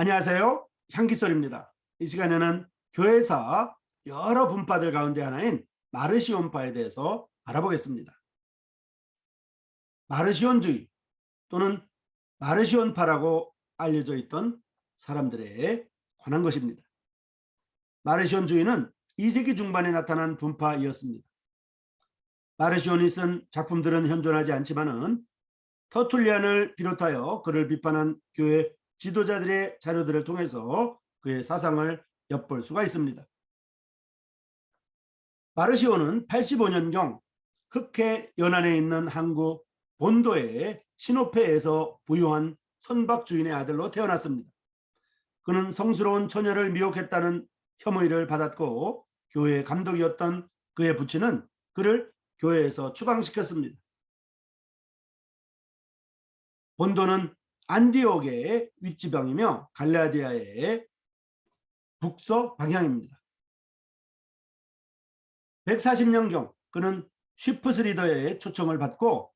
안녕하세요. 향기솔입니다. 이 시간에는 교회사 여러 분파들 가운데 하나인 마르시온파에 대해서 알아보겠습니다. 마르시온주의 또는 마르시온파라고 알려져 있던 사람들에 관한 것입니다. 마르시온주의는 2세기 중반에 나타난 분파이었습니다. 마르시온이 쓴 작품들은 현존하지 않지만은 터툴리안을 비롯하여 그를 비판한 교회 지도자들의 자료들을 통해서 그의 사상을 엿볼 수가 있습니다. 마르시온은 85년경 흑해 연안에 있는 항구 본도의 시노페에서 부유한 선박 주인의 아들로 태어났습니다. 그는 성스러운 처녀를 미혹했다는 혐의를 받았고 교회의 감독이었던 그의 부친은 그를 교회에서 추방시켰습니다. 본도는 안디옥의 윗지방이며 갈라디아의 북서 방향입니다. 140년경 그는 쉬프스 리더의 초청을 받고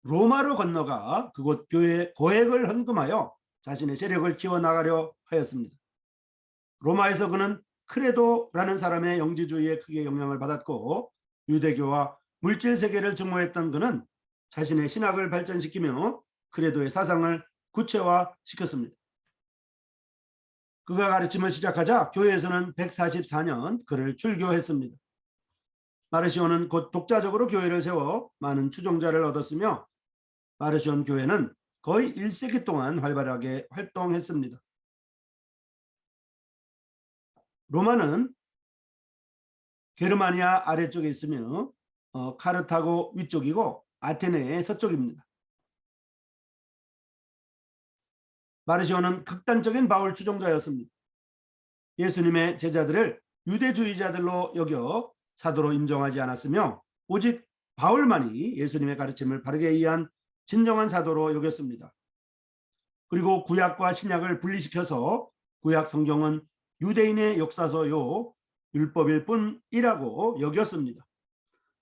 로마로 건너가 그곳 교회에 거액을 헌금하여 자신의 세력을 키워나가려 하였습니다. 로마에서 그는 크레도라는 사람의 영지주의에 크게 영향을 받았고 유대교와 물질세계를 증오했던 그는 자신의 신학을 발전시키며 크레도의 사상을 구체화시켰습니다. 그가 가르침을 시작하자 교회에서는 144년 그를 출교했습니다. 마르시온은 곧 독자적으로 교회를 세워 많은 추종자를 얻었으며 마르시온 교회는 거의 1세기 동안 활발하게 활동했습니다. 로마는 게르마니아 아래쪽에 있으며 카르타고 위쪽이고 아테네의 서쪽입니다. 마르시온은 극단적인 바울 추종자였습니다. 예수님의 제자들을 유대주의자들로 여겨 사도로 인정하지 않았으며 오직 바울만이 예수님의 가르침을 바르게 이해한 진정한 사도로 여겼습니다. 그리고 구약과 신약을 분리시켜서 구약 성경은 유대인의 역사서요 율법일 뿐이라고 여겼습니다.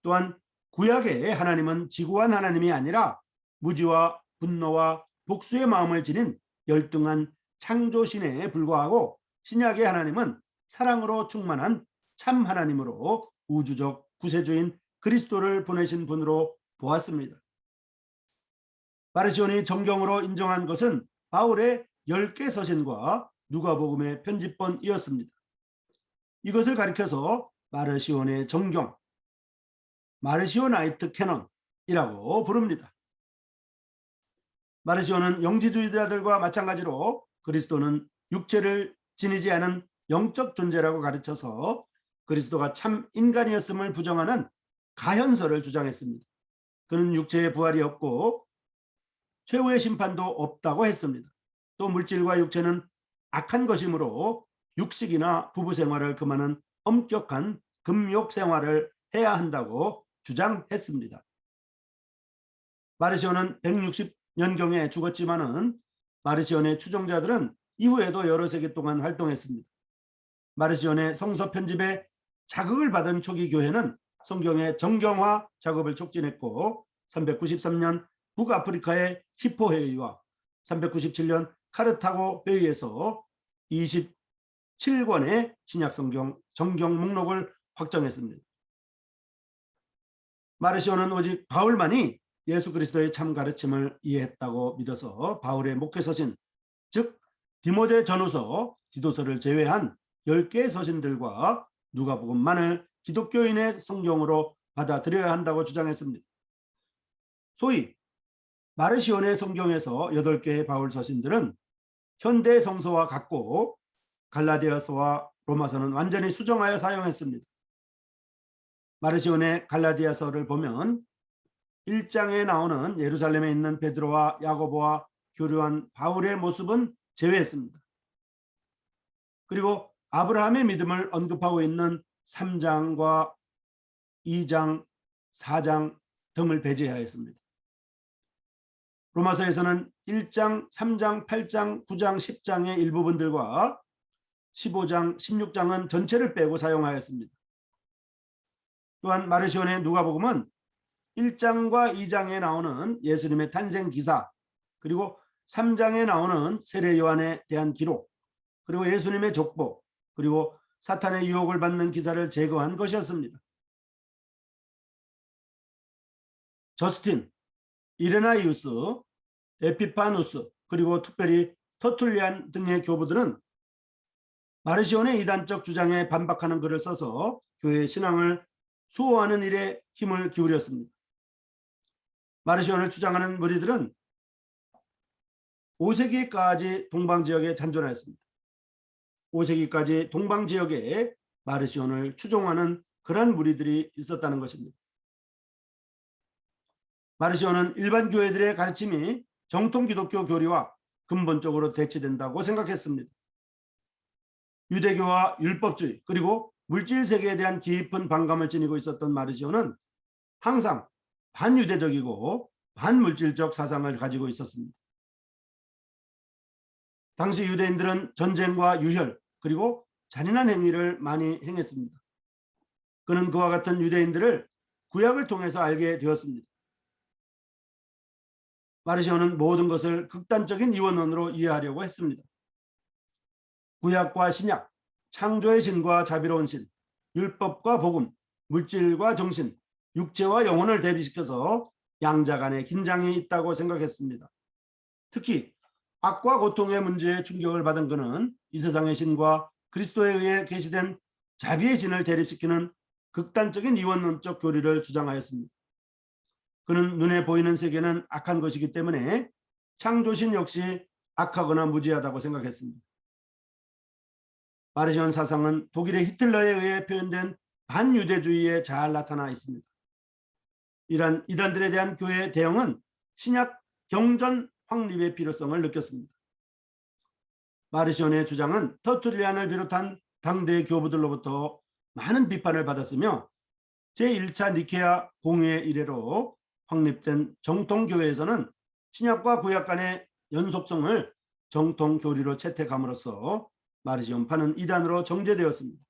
또한 구약의 하나님은 지구한 하나님이 아니라 무지와 분노와 복수의 마음을 지닌 열등한 창조신에 불과하고 신약의 하나님은 사랑으로 충만한 참 하나님으로 우주적 구세주인 그리스도를 보내신 분으로 보았습니다. 마르시온이 정경으로 인정한 것은 바울의 10개 서신과 누가복음의 편집본이었습니다. 이것을 가리켜서 마르시온의 정경, 마르시오나이트 캐논이라고 부릅니다. 마르시온은 영지주의자들과 마찬가지로 그리스도는 육체를 지니지 않은 영적 존재라고 가르쳐서 그리스도가 참 인간이었음을 부정하는 가현설을 주장했습니다. 그는 육체의 부활이 없고 최후의 심판도 없다고 했습니다. 또 물질과 육체는 악한 것이므로 육식이나 부부 생활을 금하는 엄격한 금욕 생활을 해야 한다고 주장했습니다. 마르시온은 160년경에 죽었지만은 마르시온의 추종자들은 이후에도 여러 세기 동안 활동했습니다. 마르시온의 성서 편집에 자극을 받은 초기 교회는 성경의 정경화 작업을 촉진했고 393년 북아프리카의 히포 회의와 397년 카르타고 회의에서 27권의 신약 성경 정경 목록을 확정했습니다. 마르시온은 오직 바울만이 예수 그리스도의 참 가르침을 이해했다고 믿어서 바울의 목회서신 즉 디모데 전후서 디도서를 제외한 10개의 서신들과 누가복음만을 기독교인의 성경으로 받아들여야 한다고 주장했습니다. 소위 마르시온의 성경에서 8개의 바울 서신들은 현대 성서와 같고 갈라디아서와 로마서는 완전히 수정하여 사용했습니다. 마르시온의 갈라디아서를 보면 1장에 나오는 예루살렘에 있는 베드로와 야고보와 교류한 바울의 모습은 제외했습니다. 그리고 아브라함의 믿음을 언급하고 있는 3장과 2장, 4장 등을 배제하였습니다. 로마서에서는 1장, 3장, 8장, 9장, 10장의 일부분들과 15장, 16장은 전체를 빼고 사용하였습니다. 또한 마르시온의 누가복음은 1장과 2장에 나오는 예수님의 탄생 기사 그리고 3장에 나오는 세례 요한에 대한 기록, 그리고 예수님의 족보, 그리고 사탄의 유혹을 받는 기사를 제거한 것이었습니다. 저스틴, 이레나이우스, 에피파누스, 그리고 특별히 터툴리안 등의 교부들은 마르시온의 이단적 주장에 반박하는 글을 써서 교회의 신앙을 수호하는 일에 힘을 기울였습니다. 마르시온을 주장하는 무리들은 5세기까지 동방지역에 잔존하였습니다. 5세기까지 동방지역에 마르시온을 추종하는 그러한 무리들이 있었다는 것입니다. 마르시온은 일반 교회들의 가르침이 정통 기독교 교리와 근본적으로 대치된다고 생각했습니다. 유대교와 율법주의 그리고 물질 세계에 대한 깊은 반감을 지니고 있었던 마르시온은 항상 반유대적이고 반물질적 사상을 가지고 있었습니다. 당시 유대인들은 전쟁과 유혈 그리고 잔인한 행위를 많이 행했습니다. 그는 그와 같은 유대인들을 구약을 통해서 알게 되었습니다. 마르시온은 모든 것을 극단적인 이원론으로 이해하려고 했습니다. 구약과 신약, 창조의 신과 자비로운 신, 율법과 복음, 물질과 정신, 육체와 영혼을 대비시켜서 양자 간의 긴장이 있다고 생각했습니다. 특히 악과 고통의 문제에 충격을 받은 그는 이 세상의 신과 그리스도에 의해 계시된 자비의 신을 대립시키는 극단적인 이원론적 교리를 주장하였습니다. 그는 눈에 보이는 세계는 악한 것이기 때문에 창조신 역시 악하거나 무지하다고 생각했습니다. 마르시온 사상은 독일의 히틀러에 의해 표현된 반유대주의에 잘 나타나 있습니다. 이러한 이단들에 대한 교회의 대응은 신약 경전 확립의 필요성을 느꼈습니다. 마르시온의 주장은 터툴리안을 비롯한 당대 교부들로부터 많은 비판을 받았으며 제1차 니케아 공의회 이래로 확립된 정통교회에서는 신약과 구약 간의 연속성을 정통교리로 채택함으로써 마르시온파는 이단으로 정제되었습니다.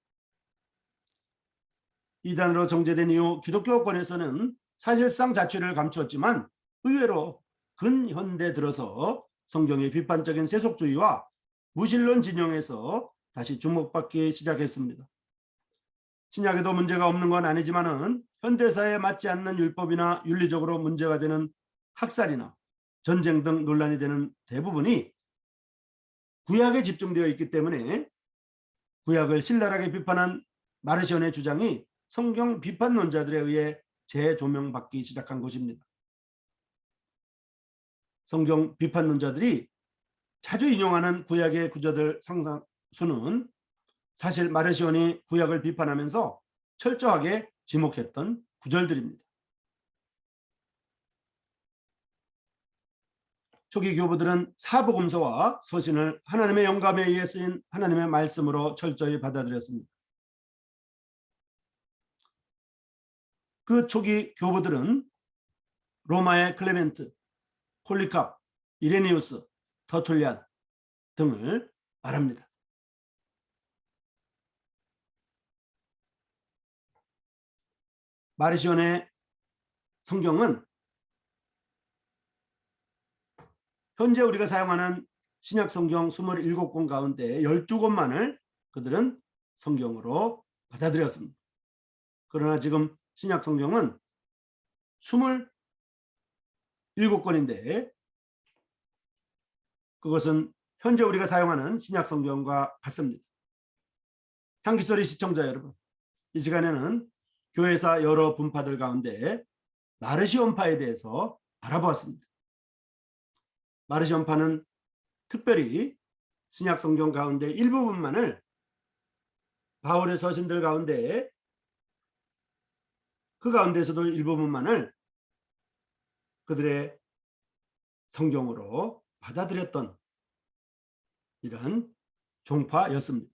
이단으로 정제된 이후 기독교권에서는 사실상 자취를 감추었지만 의외로 근현대 들어서 성경의 비판적인 세속주의와 무신론 진영에서 다시 주목받기 시작했습니다. 신약에도 문제가 없는 건 아니지만은 현대사에 맞지 않는 율법이나 윤리적으로 문제가 되는 학살이나 전쟁 등 논란이 되는 대부분이 구약에 집중되어 있기 때문에 구약을 신랄하게 비판한 마르시온의 주장이 성경 비판론자들에 의해 재조명받기 시작한 것입니다. 성경 비판론자들이 자주 인용하는 구약의 구절들 상당수는 사실 마르시온이 구약을 비판하면서 철저하게 지목했던 구절들입니다. 초기 교부들은 사복음서와 서신을 하나님의 영감에 의해 쓰인 하나님의 말씀으로 철저히 받아들였습니다. 그 초기 교부들은 로마의 클레멘트, 폴리캅, 이레니우스, 터툴리안 등을 말합니다. 마르시온의 성경은 현재 우리가 사용하는 신약 성경 27권 가운데 12권만을 그들은 성경으로 받아들였습니다. 그러나 지금 신약 성경은 27권인데 그것은 현재 우리가 사용하는 신약 성경과 같습니다. 향기소리 시청자 여러분, 이 시간에는 교회사 여러 분파들 가운데 마르시온파에 대해서 알아보았습니다. 마르시온파는 특별히 신약 성경 가운데 일부분만을 바울의 서신들 가운데 그 가운데서도 일부분만을 그들의 성경으로 받아들였던 이러한 종파였습니다.